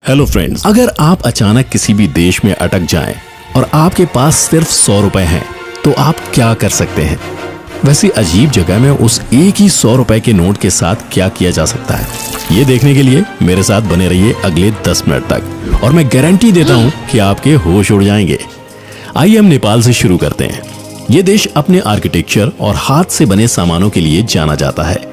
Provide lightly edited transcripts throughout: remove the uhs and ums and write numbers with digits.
Hello friends, अगर आप अचानक किसी भी देश में अटक जाएं और आपके पास सिर्फ 100 रुपए हैं तो आप क्या कर सकते हैं? वैसी अजीब जगह में उस एक ही 100 रुपए के नोट के साथ क्या किया जा सकता है, ये देखने के लिए मेरे साथ बने रहिए अगले 10 मिनट तक और मैं गारंटी देता हूँ कि आपके होश उड़ जाएंगे। आइए हम नेपाल से शुरू करते हैं। ये देश अपने आर्किटेक्चर और हाथ से बने सामानों के लिए जाना जाता है।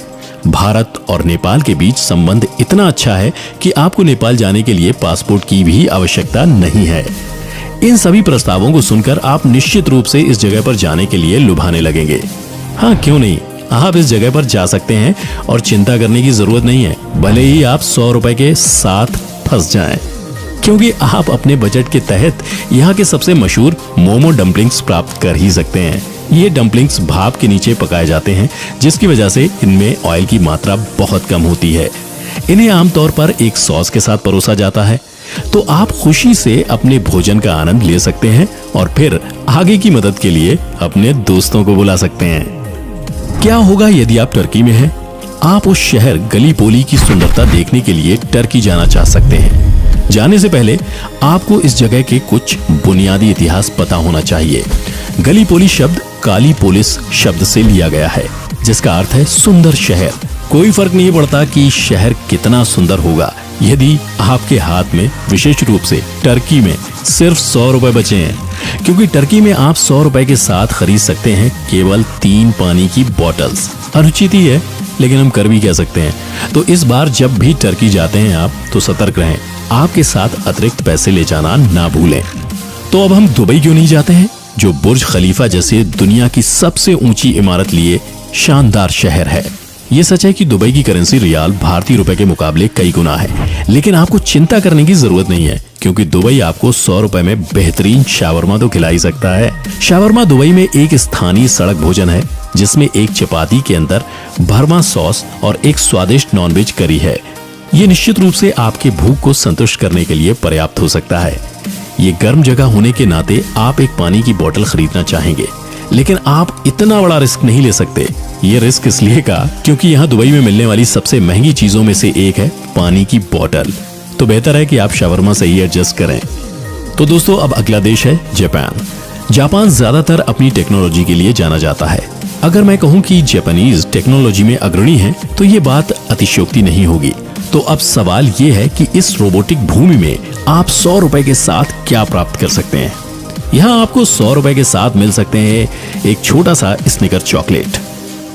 भारत और नेपाल के बीच संबंध इतना अच्छा है कि आपको नेपाल जाने के लिए पासपोर्ट की भी आवश्यकता नहीं है। इन सभी प्रस्तावों को सुनकर आप निश्चित रूप से इस जगह पर जाने के लिए लुभाने लगेंगे। हाँ, क्यों नहीं, आप इस जगह पर जा सकते हैं और चिंता करने की जरूरत नहीं है, भले ही आप 100 रुपए के साथ फंस जाएं, क्योंकि आप अपने बजट के तहत यहाँ के सबसे मशहूर मोमो डम्पलिंग्स प्राप्त कर ही सकते हैं। ये डम्पलिंग्स भाप के नीचे पकाए जाते हैं, जिसकी वजह से इनमें ऑयल की मात्रा बहुत कम होती है। इन्हें आमतौर पर एक सॉस के साथ परोसा जाता है, तो आप खुशी से अपने भोजन का आनंद ले सकते हैं और फिर आगे की मदद के लिए अपने दोस्तों को बुला सकते हैं। क्या होगा यदि आप टर्की में हैं? आप उस शहर गलीपोली की सुंदरता देखने के लिए टर्की जाना चाह सकते हैं। जाने से पहले आपको इस जगह के कुछ बुनियादी इतिहास पता होना चाहिए। गलीपोली शब्द काली पोलिस शब्द से लिया गया है, जिसका अर्थ है सुंदर शहर। कोई फर्क नहीं पड़ता कि शहर कितना सुंदर होगा यदि आपके हाथ में विशेष रूप से टर्की में सिर्फ 100 रुपए बचे हैं, क्योंकि टर्की में आप 100 रुपए के साथ खरीद सकते हैं केवल 3 पानी की बॉटल्स। अनुचित ही है, लेकिन हम कर भी कह सकते हैं। तो इस बार जब भी टर्की जाते हैं आप, तो सतर्क रहें, आपके साथ अतिरिक्त पैसे ले जाना ना भूलें। तो अब हम दुबई क्यों नहीं जाते हैं, जो बुर्ज खलीफा जैसे दुनिया की सबसे ऊंची इमारत लिए शानदार शहर है। ये सच है कि दुबई की करेंसी रियाल भारतीय रुपए के मुकाबले कई गुना है, लेकिन आपको चिंता करने की जरूरत नहीं है, क्योंकि दुबई आपको 100 रुपए में बेहतरीन शावरमा तो खिला ही सकता है। शावरमा दुबई में एक स्थानीय सड़क भोजन है, जिसमें एक चपाती के अंदर भरमा सॉस और एक स्वादिष्ट नॉनवेज करी है। ये निश्चित रूप से आपके भूख को संतुष्ट करने के लिए पर्याप्त हो सकता है। ये गर्म जगह होने के नाते आप एक पानी की बोतल खरीदना चाहेंगे, लेकिन आप इतना बड़ा रिस्क नहीं ले सकते। ये रिस्क इसलिए का क्योंकि यहाँ दुबई में मिलने वाली सबसे महंगी चीजों में से एक है पानी की बोतल। तो बेहतर है कि आप शावरमा से ही एडजस्ट करें। तो दोस्तों, अब अगला देश है जापान। जापान ज्यादातर अपनी टेक्नोलॉजी के लिए जाना जाता है। अगर मैं कहूँ कि जापानीज टेक्नोलॉजी में अग्रणी है, तो ये बात अतिशयोक्ति नहीं होगी। तो अब सवाल ये है कि इस रोबोटिक भूमि में आप 100 रुपए के साथ क्या प्राप्त कर सकते हैं। यहाँ आपको 100 रुपए के साथ मिल सकते हैं एक छोटा सा स्निकर चॉकलेट।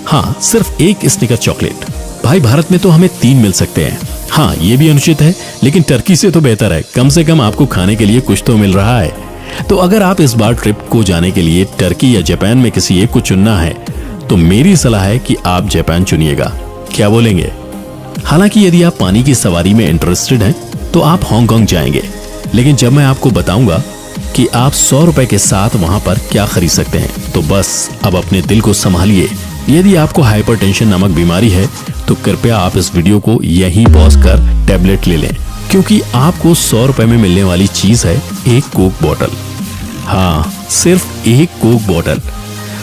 हाँ, सिर्फ एक स्निकर चॉकलेट। भाई, भारत में तो हमें 3 मिल सकते हैं। हाँ, ये भी अनुचित है, लेकिन टर्की से तो बेहतर है, कम से कम आपको खाने के लिए कुछ तो मिल रहा है। तो अगर आप इस बार ट्रिप को जाने के लिए टर्की या जापान में किसी एक को चुनना है, तो मेरी सलाह है कि आप जापान चुनिएगा। क्या बोलेंगे? हालांकि यदि आप पानी की सवारी में इंटरेस्टेड हैं, तो आप हांगकांग जाएंगे, लेकिन जब मैं आपको बताऊंगा कि आप 100 रुपए के साथ वहां पर क्या खरीद सकते हैं, तो बस अब अपने दिल को संभालिए। यदि आपको हाइपरटेंशन नामक बीमारी है, तो कृपया आप इस वीडियो को यहीं पॉज कर टैबलेट ले लें, क्योंकि आपको 100 रुपए में मिलने वाली चीज है एक कोक बॉटल। हाँ, सिर्फ एक कोक बॉटल।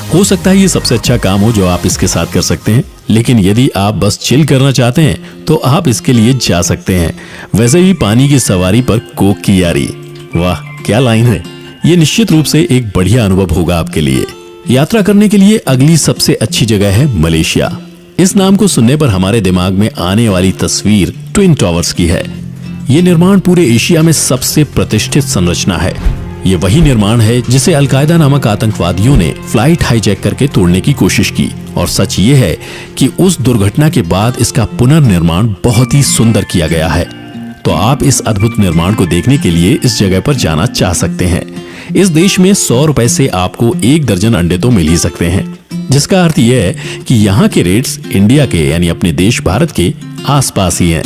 हो सकता है ये सबसे अच्छा काम हो जो आप इसके साथ कर सकते हैं, लेकिन यदि आप बस चिल करना चाहते हैं तो आप इसके लिए जा सकते हैं। वैसे भी पानी की सवारी पर कोक की यारी, वाह क्या लाइन है। ये निश्चित रूप से एक बढ़िया अनुभव होगा आपके लिए। यात्रा करने के लिए अगली सबसे अच्छी जगह है मलेशिया। इस नाम को सुनने पर हमारे दिमाग में आने वाली तस्वीर ट्विन टावर्स की है। ये निर्माण पूरे एशिया में सबसे प्रतिष्ठित संरचना है। ये वही निर्माण है जिसे अलकायदा नामक आतंकवादियों ने फ्लाइट हाईजैक करके तोड़ने की कोशिश की, और सच ये है कि उस दुर्घटना के बाद इसका पुनर्निर्माण बहुत ही सुंदर किया गया है। तो आप इस अद्भुत निर्माण को देखने के लिए इस जगह पर जाना चाह सकते हैं। इस देश में 100 रुपए से आपको 1 दर्जन अंडे तो मिल ही सकते हैं, जिसका अर्थ यह है कि यहाँ के रेट्स इंडिया के यानी अपने देश भारत के आसपास ही हैं।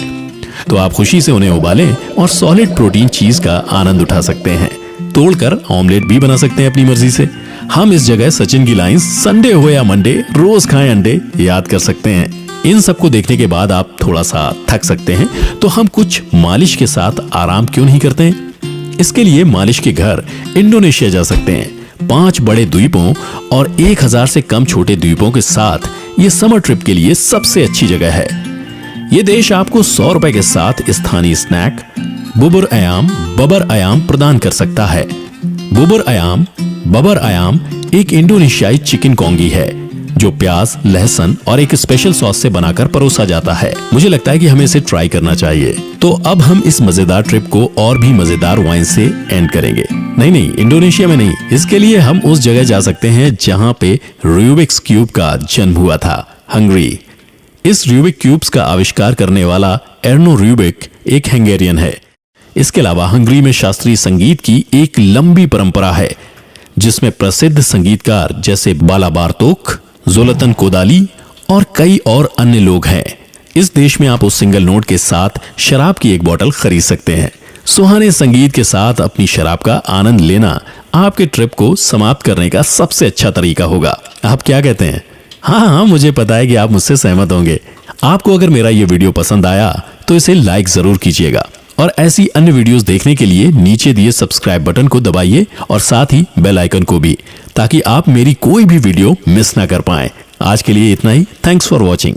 तो आप खुशी से उन्हें उबालें और सॉलिड प्रोटीन चीज का आनंद उठा सकते हैं। तोड़कर ऑमलेट भी बना सकते हैं अपनी मर्जी से। हम इस जगह सचिन की लाइन संडे हो या मंडे रोज खाएं अंडे याद कर सकते हैं। इन सबको देखने के बाद आप थोड़ा सा थक सकते हैं, तो हम कुछ मालिश के साथ आराम क्यों नहीं करते हैं? इसके लिए मालिश के घर इंडोनेशिया जा सकते हैं। 5 बड़े द्वीपों और 1000 से कम छोटे द्वीपों के साथ ये समर ट्रिप के लिए सबसे अच्छी जगह है। ये देश आपको 100 रुपए के साथ स्थानीय स्नैक बबर अयाम प्रदान कर सकता है। बबर अयाम एक इंडोनेशियाई चिकन कोंगी है जो प्याज, लहसुन और एक स्पेशल सॉस से बनाकर परोसा जाता है। मुझे लगता है कि हमें इसे ट्राई करना चाहिए। तो अब हम इस मजेदार ट्रिप को और भी मजेदार वाइन से एंड करेंगे। नहीं, इंडोनेशिया में नहीं, इसके लिए हम उस जगह जा सकते हैं जहां पे रूबिक्स क्यूब का जन्म हुआ था, हंगरी। इस रूबिक क्यूब्स का आविष्कार करने वाला एर्नो रूबिक एक हंगेरियन है। इसके अलावा हंगरी में शास्त्रीय संगीत की एक लंबी परंपरा है जिसमें प्रसिद्ध संगीतकार जैसे बाला बार्तोक, जोलतन कोदाली और कई और अन्य लोग हैं। इस देश में आप उस सिंगल नोट के साथ शराब की एक बोतल खरीद सकते हैं। सुहाने संगीत के साथ अपनी शराब का आनंद लेना आपके ट्रिप को समाप्त करने का सबसे अच्छा तरीका होगा। आप क्या कहते हैं? हाँ, मुझे पता है कि आप मुझसे सहमत होंगे। आपको अगर मेरा ये वीडियो पसंद आया तो इसे लाइक जरूर कीजिएगा और ऐसी अन्य वीडियोस देखने के लिए नीचे दिए सब्सक्राइब बटन को दबाइए और साथ ही बेल आइकन को भी, ताकि आप मेरी कोई भी वीडियो मिस ना कर पाएं। आज के लिए इतना ही। Thanks for watching.